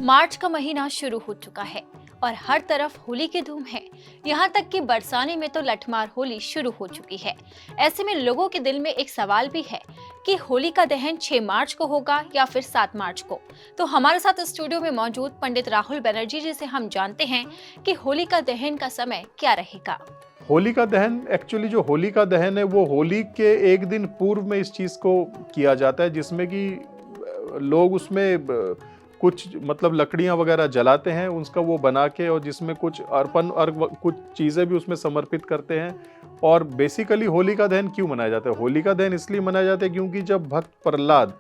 मार्च का महीना शुरू हो चुका है और हर तरफ होली की धूम है। यहाँ तक कि बरसाने में तो लठमार होली शुरू हो चुकी है। ऐसे में लोगों के दिल में एक सवाल भी है कि होली का दहन 6 मार्च को होगा या फिर 7 मार्च को। तो हमारे साथ स्टूडियो में मौजूद पंडित राहुल बनर्जी जी से हम जानते हैं कि होली का दहन का समय क्या रहेगा। होली का दहन एक्चुअली जो होली का दहन है वो होली के एक दिन पूर्व में इस चीज़ को किया जाता है, जिसमें कि लोग उसमें कुछ मतलब लकड़ियां वगैरह जलाते हैं उसका वो बना के, और जिसमें कुछ अर्पण अर्घ कुछ चीज़ें भी उसमें समर्पित करते हैं। और बेसिकली होली का दहन क्यों मनाया जाता है? होली का दहन इसलिए मनाया जाता है क्योंकि जब भक्त प्रहलाद,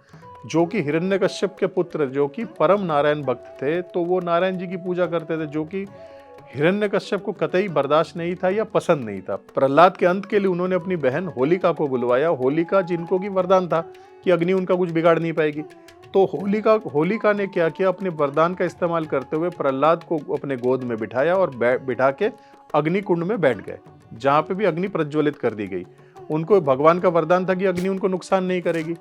जो कि हिरण्यकश्यप के पुत्र, जो कि परम नारायण भक्त थे, तो वो नारायण जी की पूजा करते थे, जो कि हिरण्यकश्यप को कतई बर्दाश्त नहीं था या पसंद नहीं था। प्रहलाद के अंत के लिए उन्होंने अपनी बहन होलिका को बुलवाया। होलिका, जिनको की वरदान था कि अग्नि उनका कुछ बिगाड़ नहीं पाएगी। तो होलिका ने क्या किया, अपने वरदान का इस्तेमाल करते हुए प्रहलाद को अपने गोद में बिठाया और बिठा के अग्नि कुंड में बैठ गए, जहाँ पे भी अग्नि प्रज्वलित कर दी गई। उनको भगवान का वरदान था कि अग्नि उनको नुकसान नहीं करेगी,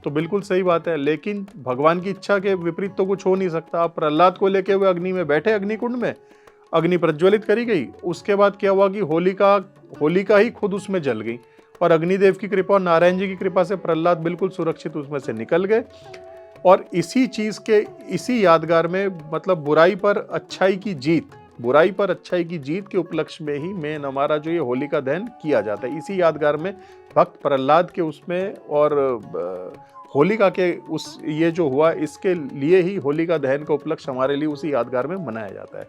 तो बिल्कुल सही बात है। लेकिन भगवान की इच्छा के विपरीत तो कुछ हो नहीं सकता। आप प्रहलाद को लेके हुए अग्नि में बैठे, अग्नि कुंड में अग्नि प्रज्वलित करी गई। उसके बाद क्या हुआ कि होलिका ही खुद उसमें जल गई, और अग्निदेव की कृपा और नारायण जी की कृपा से प्रहलाद बिल्कुल सुरक्षित उसमें से निकल गए। और इसी यादगार में, मतलब बुराई पर अच्छाई की जीत के उपलक्ष्य में ही मेन हमारा जो ये होलिका दहन किया जाता है। इसी यादगार में भक्त प्रहलाद के उसमें और होलिका के उस ये जो हुआ, इसके लिए ही होलिका दहन का उपलक्ष्य हमारे लिए उसी यादगार में मनाया जाता है।